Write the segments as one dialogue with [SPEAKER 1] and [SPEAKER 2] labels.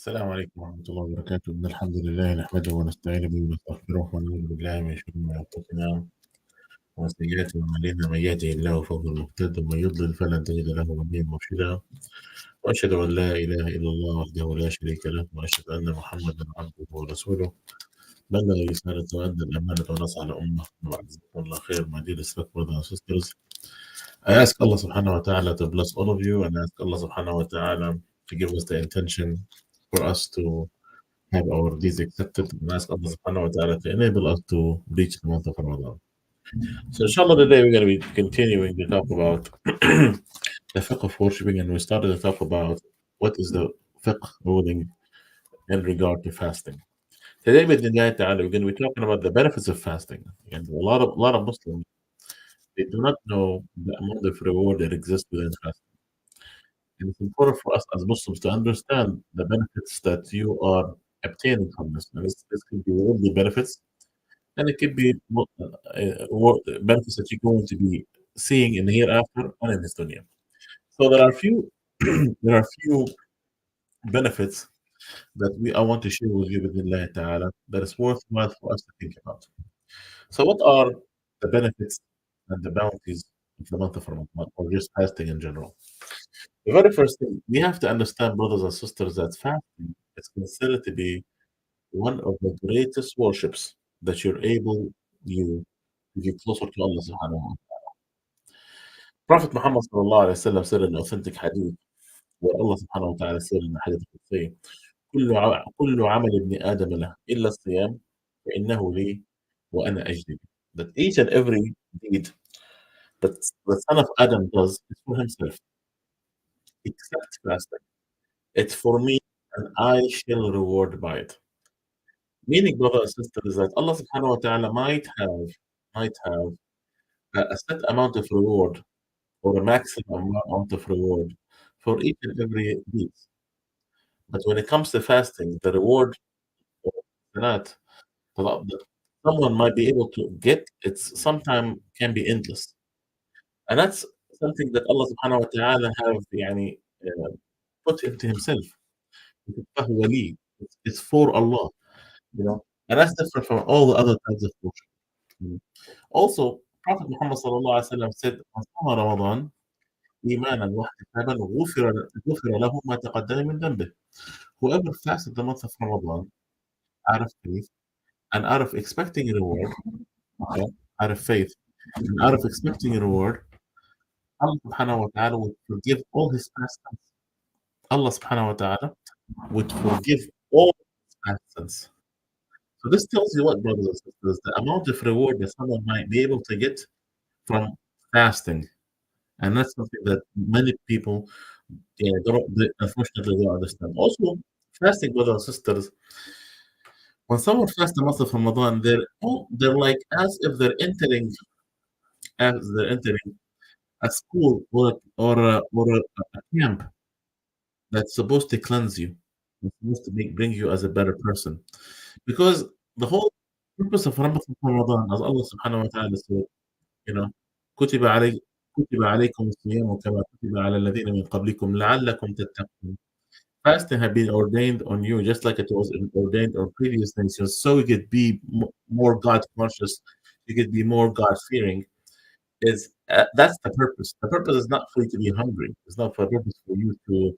[SPEAKER 1] السلام عليكم ورحمة الله وبركاته. إن الحمد لله نحمده ونستعين به ونستغفره ونعوذ بالله من شرور أنفسنا ومن سيئات أعمالنا. من يهده الله فهو المهتد ومن يضلل فلن تجد له وليا مرشدا. وأشهد أن لا إله إلا الله وحده لا شريك له وأشهد أن محمدا عبده ورسوله بلغ رسالة وأدى الأمانة ونصح الأمة. وبعد جزاكم الله خير, my dear brothers and sisters. I ask Allah subhanahu wa ta'ala to bless all of you, and I ask Allah subhanahu wa ta'ala to give us the intention for us to have our deeds accepted, and ask Allah subhanahu wa ta'ala to enable us to reach the month of Ramadan. So inshallah today we're going to be continuing to talk about the fiqh of worshipping, and we started to talk about what is the fiqh ruling in regard to fasting. Today we're going to be talking about the benefits of fasting. And a lot of Muslims, they do not know the amount of reward that exists within fasting. And it's important for us as Muslims to understand the benefits that you are obtaining from this. And this could be worldly benefits, and it could be benefits that you're going to be seeing in the hereafter and in this dunya. So there are few there are few benefits that I want to share with you within Allah Ta'ala that is worthwhile for us to think about. So what are the benefits and the bounties of the month of Ramadan, or just fasting in general? The very first thing we have to understand, brothers and sisters, that fasting is considered to be one of the greatest worships that you to get closer to Allah subhanahu wa ta'ala. Prophet Muhammad sallallahu alayhi wa sallam said in an authentic hadith, where Allah subhanahu wa ta'ala said in the hadith al-Qudsi, كل عمل ابن آدم له إلا الصيام فإنه لي وأنا أجزي به. That each and every deed that the son of Adam does is for himself, except fasting. It's for me, and I shall reward by it. Meaning, brothers and sisters, that Allah subhanahu wa ta'ala might have a set amount of reward, or a maximum amount of reward for each and every deed. But when it comes to fasting, the reward or that someone might be able to get, it's sometimes can be endless. And that's something that Allah subhanahu wa ta'ala have put into himself. فهو لي. It's for Allah, and that's different from all the other types of worship. Also, Prophet Muhammad sallallahu alaihi wasallam said, "Man sama Ramadan imanan wa ihtisaban ghufira lahu ma taqaddama min dhanbihi." Whoever fasted the month of Ramadan out of faith and out of expecting a reward, okay, out of faith and out of expecting a reward, Allah subhanahu wa ta'ala would forgive all his past sins. Allah subhanahu wa ta'ala would forgive all his past sins. So this tells you what, brothers and sisters, the amount of reward that someone might be able to get from fasting. And that's something that many people unfortunately don't understand. Also, fasting, brothers and sisters, when someone fasts the month of Ramadan, they're like as they're entering a school or a camp that's supposed to cleanse you. It's supposed to bring you as a better person. Because the whole purpose of Ramadan, as Allah subhanahu wa ta'ala said, you know, كتب علي كتب عليكم الصيام كما كتب على الذين من قبلكم لعلكم تتقون. Fasting had been ordained on you just like it was ordained on previous nations, so you could be more God conscious, you could be more God fearing. That's the purpose. The purpose is not for you to be hungry. It's not for a purpose for you to,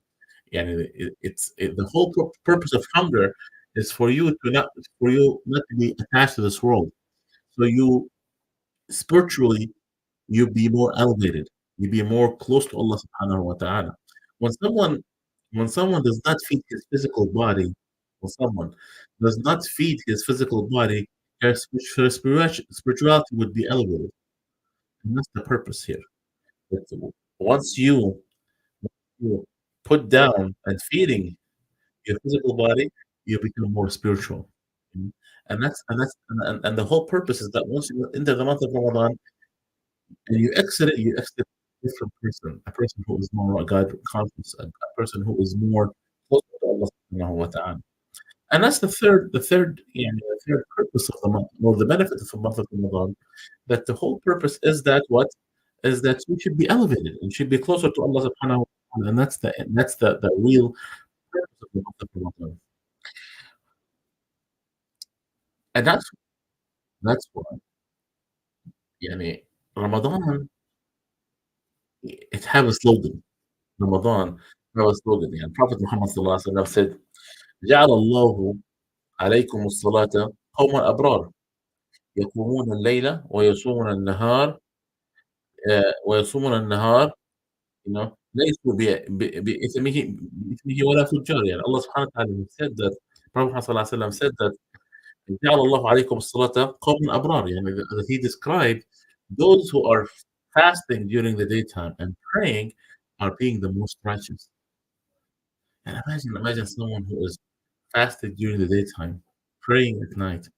[SPEAKER 1] the whole purpose of hunger is for you not to be attached to this world. So you spiritually you be more elevated, you be more close to Allah subhanahu wa ta'ala. When someone when someone does not feed his physical body, when someone does not feed his physical body, her spirituality would be elevated. And that's the purpose here. That once you put down and feeding your physical body, you become more spiritual. Mhm. And the whole purpose is that once you enter the month of Ramadan and you exit a different person, a person who is more God conscious, a person who is more closer to Allah subhanahu wa ta'ala. And that's the third purpose of the month, or the benefit of the month of Ramadan, that the whole purpose is that what? Is that we should be elevated and should be closer to Allah subhanahu wa ta'ala. And that's the real purpose of the month of Ramadan. And that's why يعني Ramadan it have a slogan. Ramadan have a slogan. يعني Prophet Muhammad sallallahu alaihi wasallam said, جعل الله عليكم الصلاة قوما أبرار يقومون الليل ويصومون النهار ويصومون النهار you know ليسوا بإثمه ولا فجار يعني Allah subhanahu wa ta'ala said that Prophet Muhammad sallallahu alaihi wasallam said that جعل الله عليكم الصلاة قوما أبرار يعني that he described those who are fasting during the daytime and praying are being the most righteous. And imagine someone who is fasted during the daytime, praying at night.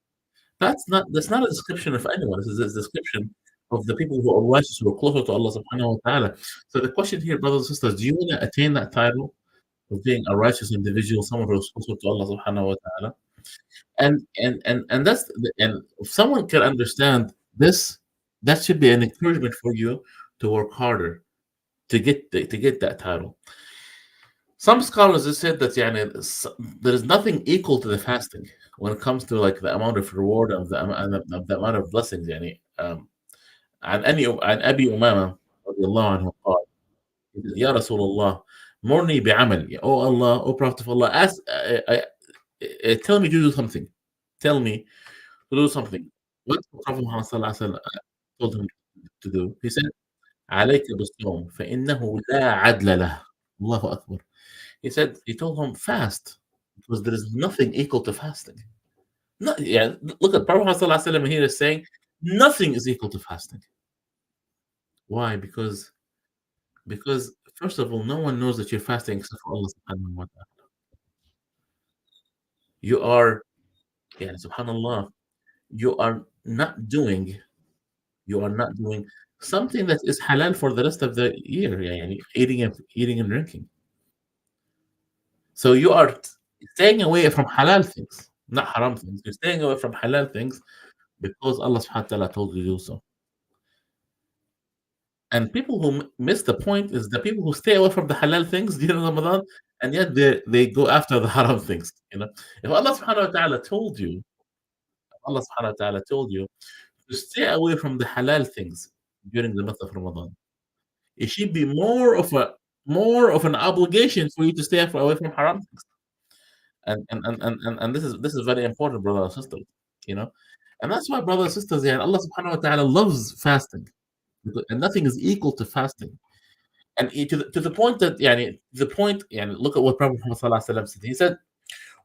[SPEAKER 1] That's not a description of anyone. This is a description of the people who are righteous, who are closer to Allah subhanahu wa ta'ala. So the question here, brothers and sisters, do you want to attain that title of being a righteous individual, someone who is closer to Allah subhanahu wa ta'ala? And and if someone can understand this, that should be an encouragement for you to work harder to get that title. Some scholars have said that يعني, there is nothing equal to the fasting when it comes to like the amount of reward of the amount of blessings يعني عن أبي أمامة رضي الله عنه قال يا رسول الله مرني بعمل oh Allah oh Prophet of Allah tell me to do something tell me to do something what Prophet Muhammad صلى الله عليه وسلم told him to do he said عليك بالصوم فإنه لا عدل له الله أكبر. He told him fast because there is nothing equal to fasting. No, yeah, look at Prophet ﷺ here is saying nothing is equal to fasting. Why? Because first of all, no one knows that you're fasting except for Allah subhanahu wa ta'ala. You are, yeah, subhanallah, you are not doing you are not doing something that is halal for the rest of the year, يعني eating and drinking. So you are staying away from halal things, not haram things. You're staying away from halal things because Allah subhanahu wa ta'ala told you to do so. And people who miss the point is the people who stay away from the halal things during Ramadan, and yet they go after the haram things. You know, if Allah subhanahu wa ta'ala told you to stay away from the halal things during the month of Ramadan, it should be more of an obligation for you to stay away from haram things. And this is very important, brother and sister. You know, and that's why, brothers and sisters, yeah, Allah subhanahu wa ta'ala loves fasting, and nothing is equal to fasting. And to the point that يعني the point يعني look at what Prophet Muhammad صلى الله عليه وسلم said. He said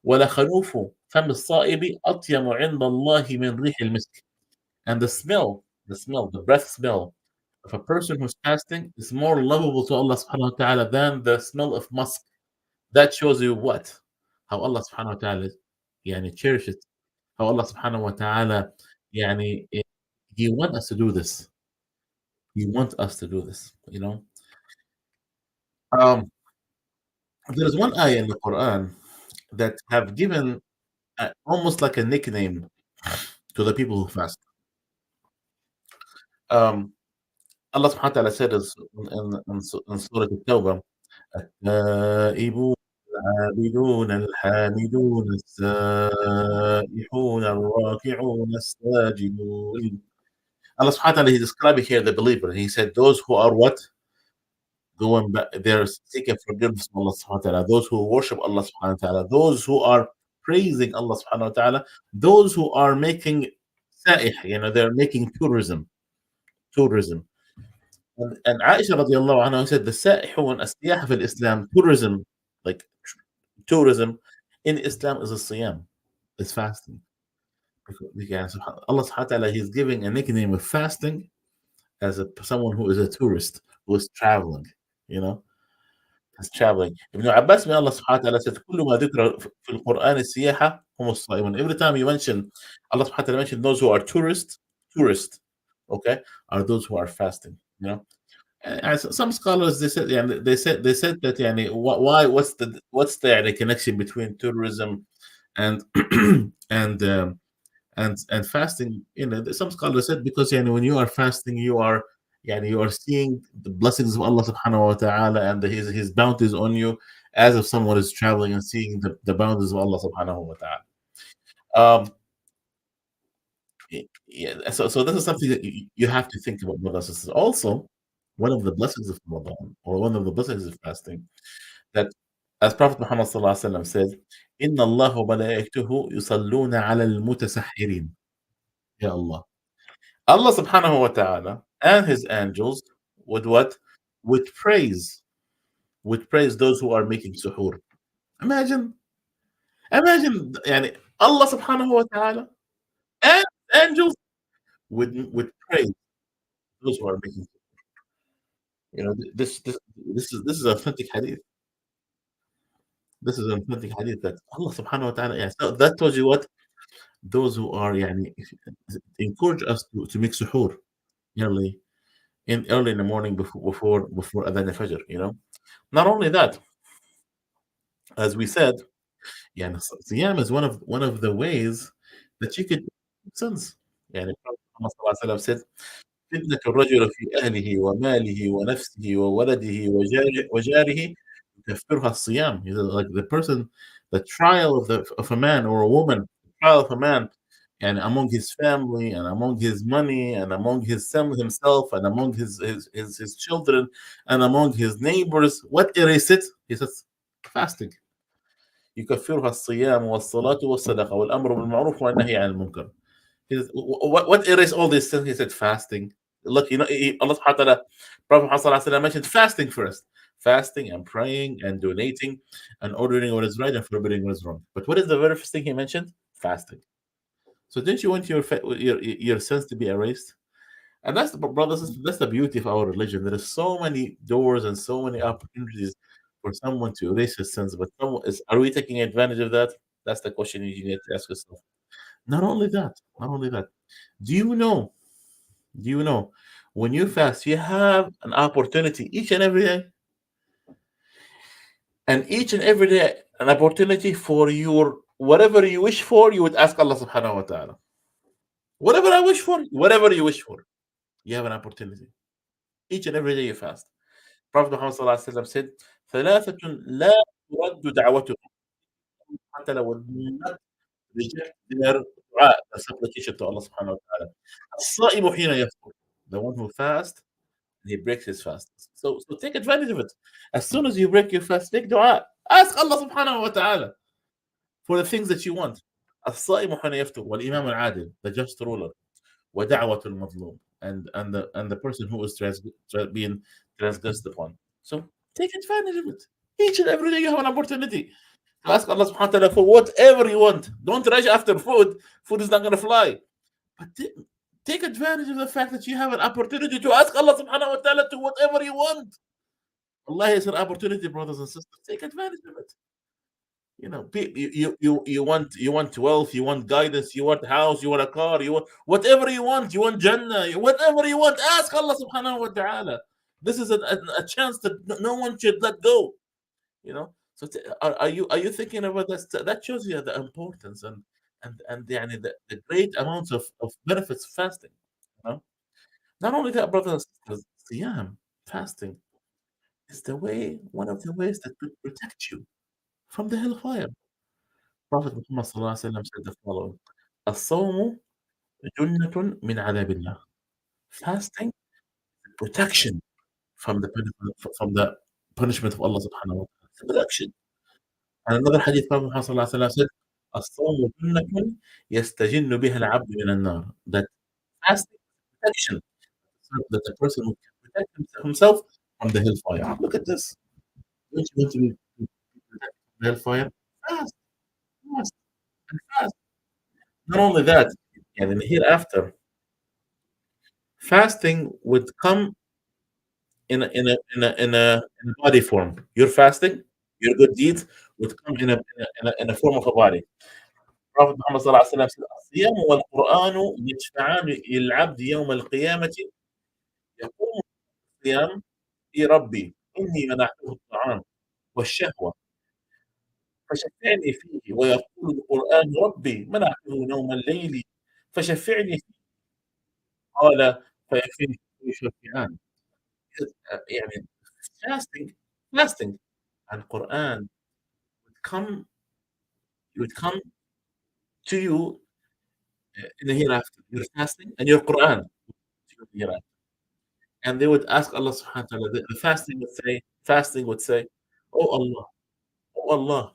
[SPEAKER 1] ولخلوف فم الصائم أطيب عند الله من ريح المسك. And the breath smell of a person who's fasting is more lovable to Allah subhanahu wa ta'ala than the smell of musk. That shows you what? How Allah subhanahu wa ta'ala يعني cherishes, how Allah subhanahu wa ta'ala يعني He wants us to do this. He wants us to do this, you know. Um, there is one ayah in the Quran that have given almost like a nickname to the people who fast. Um, Allah subhanahu wa ta'ala said in Surah Al-Tawbah, التائبون العابدون الحامدون السائحون الراكعون الساجدون. Allah subhanahu wa ta'ala, He described here the believer. He said, those who are what? Going back, they're seeking forgiveness from Allah subhanahu wa ta'ala. Those who worship Allah subhanahu wa ta'ala. Those who are praising Allah subhanahu wa ta'ala. Those who are making sa'ih, they're making tourism. And Aisha radiallahu anha said, the sa'ihun as-siyah fil Islam, tourism, like tourism in Islam is a siyam, is fasting. Because Allah subhanahu wa ta'ala, He's giving a nickname of fasting as someone who is a tourist, who is traveling, you know, is traveling. Ibn Abbas, may Allah subhanahu wa ta'ala said, كل ما ذكر في القرآن السياحة هم الصائمون. Every time you mention, Allah subhanahu wa ta'ala mentioned those who are tourists, okay, are those who are fasting, you know. As some scholars, they said, that why what's the يعني, connection between tourism and and fasting? Some scholars said because when you are fasting, you are seeing the blessings of Allah subhanahu wa ta'ala and his bounties on you, as if someone is traveling and seeing the boundaries of Allah subhanahu wa ta'ala. Um, yeah, so this is something that you have to think about, brothers and sisters. Also, one of the blessings of Ramadan, or one of the blessings of fasting, that as Prophet Muhammad sallallahu alaihi wasallam says, "Inna Allah wa malaikatahu yusalluna ala al-mutasahhirin." Ya Allah. Allah subhanahu wa ta'ala and his angels would what? Would praise, would praise those who are making suhoor. Imagine, imagine, yani Allah subhanahu wa ta'ala and angels would praise those who are making. You know, this is authentic hadith. This is authentic hadith that Allah subhanahu wa ta'ala. Yeah, so that tells you what those who are yani encourage us to make suhoor early early in the morning before adhan al-fajr. You know, not only that, as we said, yeah, siyam is one of the ways that you could sense. يعني Prophet Muhammad صلى الله عليه وسلم said, فتنة الرجل في أهله وماله ونفسه وولده وجاره يكفرها الصيام. He said, like the person, the trial of a man or a woman, the trial of a man, and among his family and among his money and among himself and among his children and among his neighbors, what erase it? He says, fasting. يكفرها الصيام والصلاة والصدقة والأمر بالمعروف والنهي عن المنكر. What erase all these things? He said fasting. Look, Allah subhanahu wa ta'ala, Prophet Muhammad mentioned fasting first. Fasting and praying and donating and ordering what is right and forbidding what is wrong. But what is the very first thing he mentioned? Fasting. So didn't you want your sins to be erased? And that's the brothers, that's the beauty of our religion. There is so many doors and so many opportunities for someone to erase his sins. But are we taking advantage of that? That's the question you need to ask yourself. Not only that. Do you know? Do you know? When you fast, you have an opportunity each and every day, and each and every day an opportunity for your whatever you wish for. You would ask Allah Subhanahu wa Taala. Whatever I wish for, whatever you wish for, you have an opportunity. Each and every day you fast. Prophet Muhammad صلى الله عليه وسلم said, ثلاثة لا ترد دعوتهم حتى لو not reject their دعاء, their supplication to Allah subhanahu wa ta'ala. الصائم حين يفطر. The one who fasts, he breaks his fast. So take advantage of it. As soon as you break your fast, make dua. Ask Allah subhanahu wa ta'ala for the things that you want. الصائم حين يفطر والإمام العادل, the just ruler. ودعوة المظلوم, and the person who is being transgressed upon. So take advantage of it. Each and every day you have an opportunity to ask Allah subhanahu wa ta'ala for whatever you want. Don't rush after food. Food is not going to fly. But take advantage of the fact that you have an opportunity to ask Allah subhanahu wa ta'ala to whatever you want. Allah is an opportunity, brothers and sisters. Take advantage of it. You want wealth, you want guidance, you want a house, you want a car, you want whatever you want, you want Jannah, whatever you want, ask Allah subhanahu wa ta'ala. This is a chance that no one should let go. So are you thinking about this? That shows you the importance and the great amounts of benefits of fasting. You know? Not only that, brothers and sisters, siyam, fasting, is one of the ways that could protect you from the hellfire. Prophet Muhammad sallallahu alaihi wasallam said the following: "الصوم جنة من عذاب الله." Fasting, protection from the punishment of Allah subhanahu wa ta'ala. It's a protection. And another hadith, Prophet Muhammad sallallahu alaihi wasallam said, "الصوم جنة يستجن بها العبد من النار." That fasting is protection, so that the person will protect himself from the hellfire. Look at this. Don't you want to be protected from the hellfire? Fast, fast, and fast. Not only that, and in the hereafter, fasting would come in a body form. Your fasting, your good deeds would come in a form of a body. Prophet Muhammad صلى الله عليه وسلم said, الصيام والقرآن يشفعان للعبد يوم القيامة. يقوم الصيام في ربي إني منعته الطعام والشهوة فشفعني فيه، ويقول القرآن ربي منعته نوم الليل فشفعني فيه. قال فيكفيه يشفعان. يعني fasting, fasting. and Quran would come to you in the hereafter. You're fasting and your Quran to you in the hereafter. And they would ask Allah subhanahu wa ta'ala, the fasting would say, Oh Allah, oh Allah,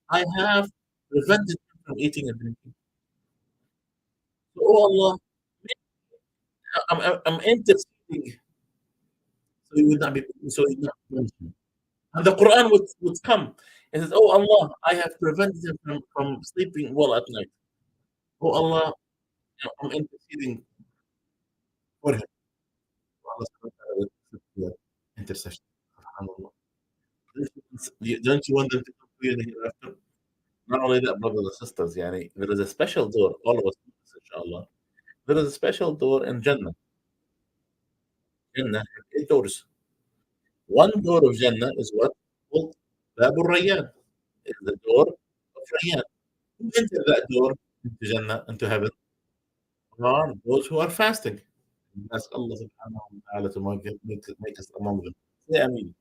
[SPEAKER 1] I have prevented him from eating and drinking. So, oh Allah, I'm interceding so you would not be so you would not punish me. And the Quran would come and says, Oh Allah, I have prevented him from sleeping well at night. Oh Allah, I'm interceding for him. Allah subhanahu wa ta'ala would accept your intercession. SubhanAllah. Don't you want them to come to you in the hereafter? Not only that, brothers and sisters, yani, there is a special door, all of us know this, inshallah. There is a special door in Jannah. Jannah has 8 doors. One door of Jannah is what? Called Babul Rayyan. It's the door of Rayyan. Who enter that door into Jannah, into heaven? Are those who are fasting. We ask Allah subhanahu wa ta'ala to make us among them. Say Ameen.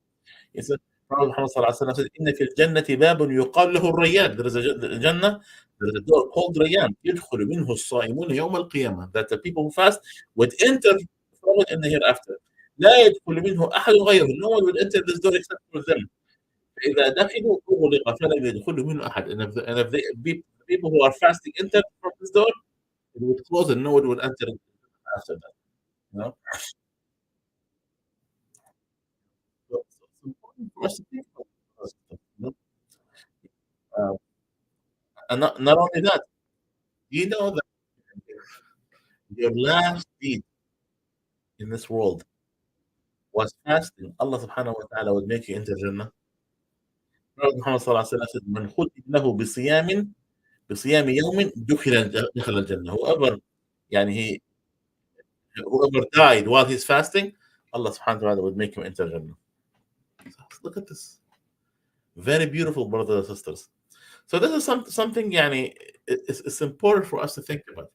[SPEAKER 1] He said, Prophet Muhammad sallallahu alaihi wasallam said, إن في الجنة باب يقال له الريان. There is a Jannah, there is a door called Rayyan. يدخل منه الصائمون يوم القيامة. That the people who fast would enter from it in the hereafter. لا يدخل منه أحد غيره. No one will enter this door except for them. فإذا دخلوا أغلق فلم يدخل منه أحد. And if the people who are fasting enter from this door, it would close and no one would enter after that. You know? So it's important for us to think about this. You know? Uh, and not only that, you know that your last deed in this world was fasting, Allah subhanahu wa ta'ala would make you enter Jannah. Prophet Muhammad sallallahu alaihi wasallam said, "Man khutima lahu بصيام يوم دخل الجنة." Whoever died while he's fasting, Allah subhanahu wa ta'ala would make him enter Jannah. Look at this. Very beautiful, brothers and sisters. So this is something yani, it's important for us to think about.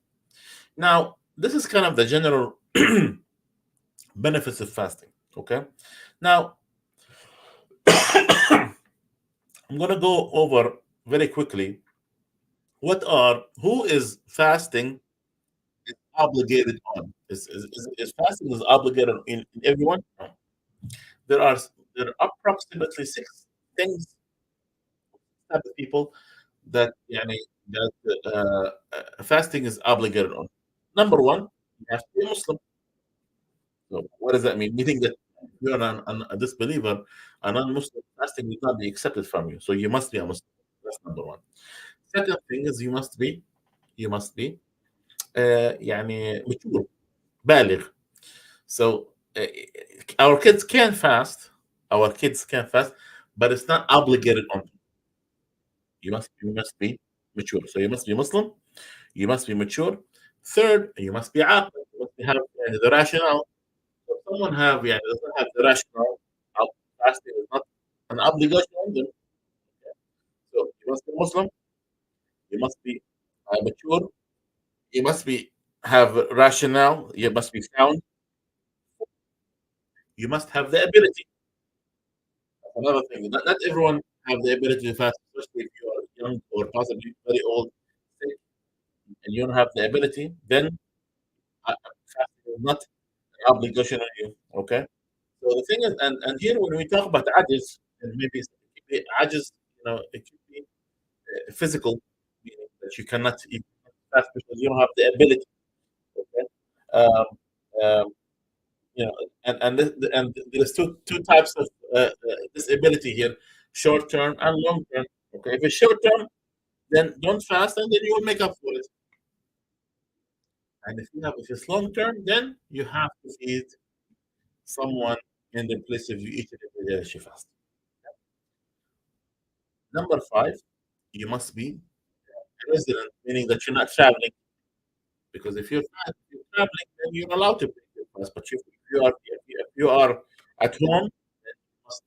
[SPEAKER 1] Now, this is kind of the general benefits of fasting. Okay. Now, I'm going to go over very quickly who is fasting is obligated on. Is fasting is obligated in everyone? No. There are there are approximately 6 things type of people that yani, that fasting is obligated on. Number one, you have to be a Muslim. So what does that mean? Meaning that if you're a disbeliever, a non-Muslim, fasting will not be accepted from you. So you must be a Muslim. That's number one. Second thing is you must be يعني mature, بالغ. So our kids can fast, but it's not obligated on them. You must be mature. So you must be Muslim, you must be mature. Third, you must be عاقل. You must have the rationale. So if someone doesn't have the rationale, fasting is not an obligation on them. So you must be Muslim, you must be mature, you must be have rationale, you must be sound, you must have the ability. That's another thing. Not everyone have the ability to fast, especially if you are young or possibly very old, sick, and you don't have the ability. Then fasting is not an obligation on you. Okay. So the thing is, and here when we talk about ajiz, and maybe it could be ajiz, it could be physical, meaning that you cannot fast because you don't have the ability. Okay. Um, um, and there's two types of disability here: short term and long term. Okay, if it's short term, then don't fast, and then you will make up for it. And if it's long term, then you have to feed someone in the place of you each and every day that you fast. Number five, you must be resident, meaning that you're not traveling. Because if you're traveling, then you're allowed to break your fast. But if you are at home, then you must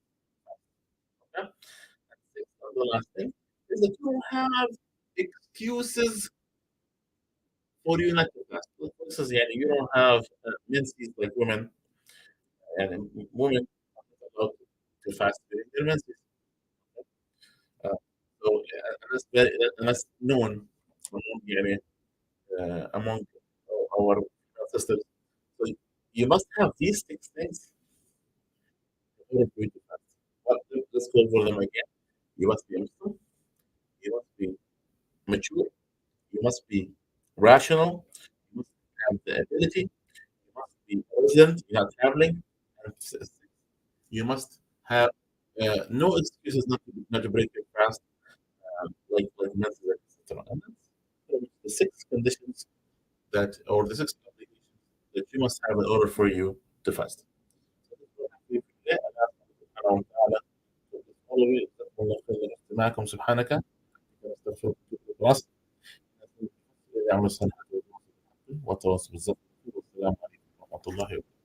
[SPEAKER 1] fast. Okay? And the last thing is that you don't have excuses for you not to fast. For instance, you don't have menses like women, and women are not allowed to fast during their menses. So and that's known among يعني among our sisters. So you must have these 6 things in order for you to fast. But let's go over them again. You must be Muslim, you must be mature, you must be rational, you must have the ability, you must be resident, you're not traveling, and you must have no excuses not to break your fast, like mental, etc. And that's pretty much the 6 conditions that, or the 6 obligations that you must have in order for you to fast. So this is what we do today, and ask Allah subhanahu wa ta'ala to bless all of you. جزاكم الله خير لاستماعكم سبحانك نستغفرك ونتوب إليك. يعمل الصالحات والتواصل بالصبر والسلام عليكم ورحمة الله وبركاته.